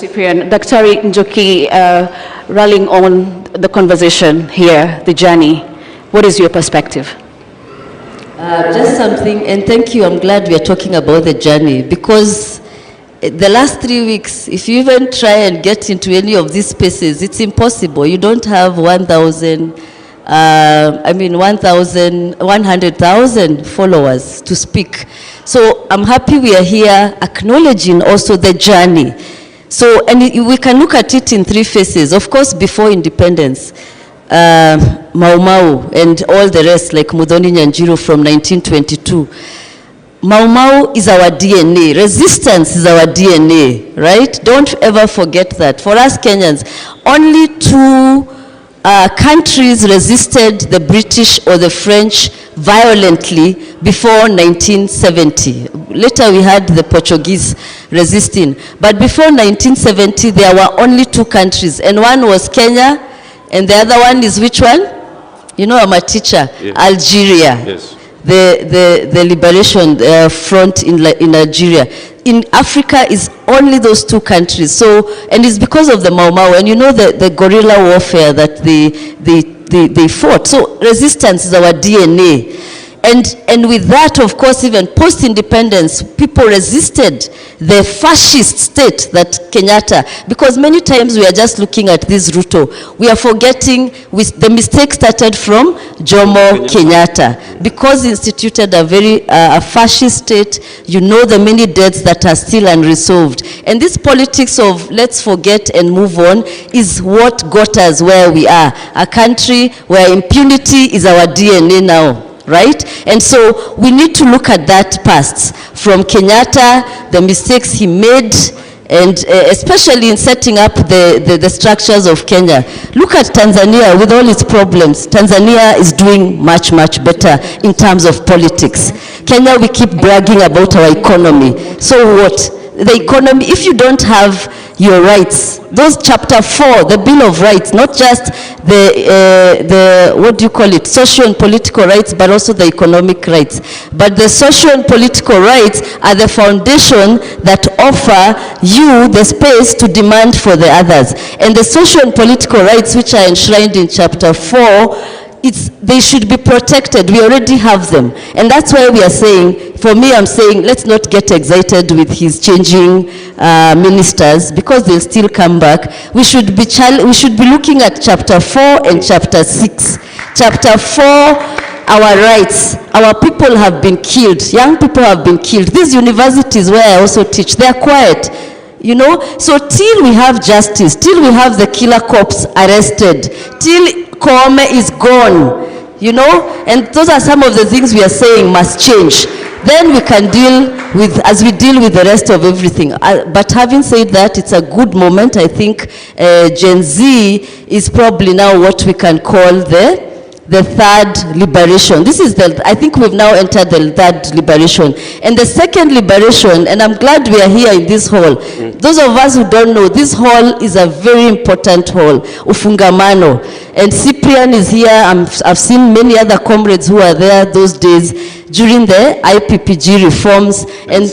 Cyprian. Dr. Njoki, rallying on the conversation here, the journey, what is your perspective? Just something, and thank you, I'm glad we are talking about the journey, because the last 3 weeks, if you even try and get into any of these spaces, it's impossible. You don't have 100,000 followers to speak. So I'm happy we are here acknowledging also the journey. So, and we can look at it in 3 phases. Of course, before independence, Mau Mau and all the rest, like Muthoni Nyanjiru from 1922. Mau Mau is our DNA. Resistance is our DNA, right? Don't ever forget that. For us Kenyans, only 2 countries resisted the British or the French violently before 1970. Later we had the Portuguese resisting. But before 1970, there were only 2 countries, and one was Kenya, and the other one is which one? You know, I'm a teacher. Yes. Algeria. Yes. The liberation front in Algeria. In Africa is only those 2 countries. So, and it's because of the Mau Mau, and you know the guerrilla warfare that they fought. So resistance is our DNA. And with that, of course, even post-independence, people resisted the fascist state that Kenyatta, because many times we are just looking at this Ruto. We are forgetting the mistake started from Jomo Kenyatta, because he instituted a very fascist state. You know the many deaths that are still unresolved. And this politics of let's forget and move on is what got us where we are. A country where impunity is our DNA now. Right? And so we need to look at that past from Kenyatta, the mistakes he made, and especially in setting up the structures of Kenya. Look at Tanzania with all its problems. Tanzania is doing much, much better in terms of politics. Kenya, we keep bragging about our economy. So what? The economy, if you don't have your rights, those chapter 4, the Bill of Rights, not just the what do you call it, social and political rights, but also the economic rights. But the social and political rights are the foundation that offer you the space to demand for the others. And the social and political rights, which are enshrined in chapter 4, they should be protected. We already have them. And that's why we are saying, for me, I'm saying, let's not get excited with his changing ministers, because they'll still come back. We should be looking at chapter 4 and chapter 6. Chapter 4, our rights. Our people have been killed. Young people have been killed. These universities where I also teach, they're quiet. You know, so till we have justice, till we have the killer cops arrested, till Koome is gone, you know, and those are some of the things we are saying must change. Then we can deal with, as we deal with the rest of everything. But having said that, it's a good moment. I think Gen Z is probably now what we can call the third liberation. This is I think we've now entered the third liberation. And the second liberation, and I'm glad we are here in this hall. Those of us who don't know, this hall is a very important hall, Ufungamano. And Cyprian is here. I've seen many other comrades who are there those days during the IPPG reforms and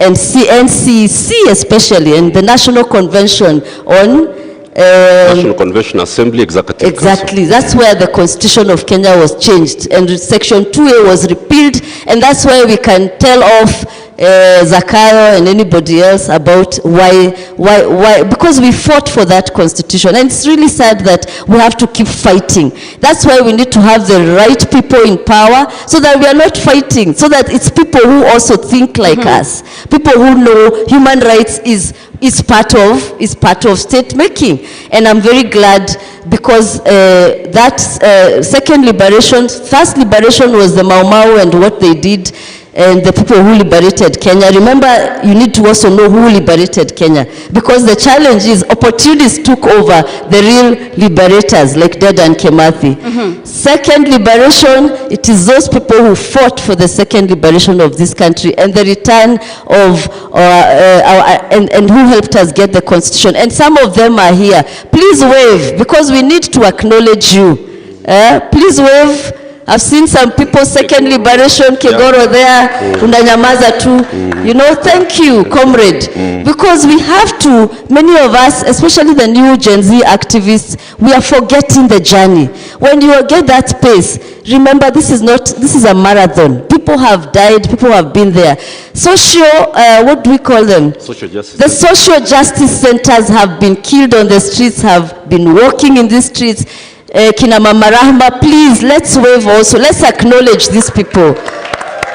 NCC especially, and the National Convention on National Convention Assembly Executive Exactly. Council. That's where the Constitution of Kenya was changed, and Section 2A was repealed, and that's where we can tell off Zakayo and anybody else about why, because we fought for that constitution, and it's really sad that we have to keep fighting. That's why we need to have the right people in power, so that we are not fighting, so that it's people who also think like us, people who know human rights is part of state making. And I'm very glad, because that second liberation, first liberation was the Mau Mau and what they did, and the people who liberated Kenya. Remember, you need to also know who liberated Kenya, because the challenge is opportunists took over the real liberators like Dedan Kimathi. Second liberation, it is those people who fought for the second liberation of this country and the return of and who helped us get the constitution. And some of them are here. Please wave, because we need to acknowledge you. Please wave. I've seen some people, second liberation, Kegoro there, Undanyamaza too. You know, thank you, comrade. Because we have to, many of us, especially the new Gen Z activists, we are forgetting the journey. When you get that pace, remember this is a marathon. People have died, people have been there. What do we call them? Social justice. The social justice centers have been killed on the streets, have been walking in these streets. Kina Mama Rahma, please, let's wave also. Let's acknowledge these people.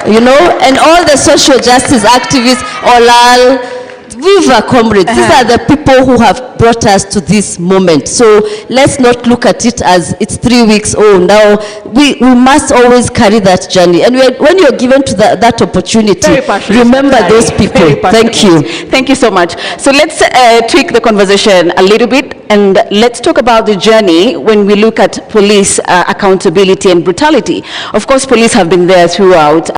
You know, and all the social justice activists, Olal, Viva comrades, these are the people who have brought us to this moment. So let's not look at it as it's 3 weeks, now we must always carry that journey. And when you're given to that opportunity, remember those people. Thank you. Thank you so much. So let's tweak the conversation a little bit, and let's talk about the journey when we look at police accountability and brutality. Of course, police have been there throughout.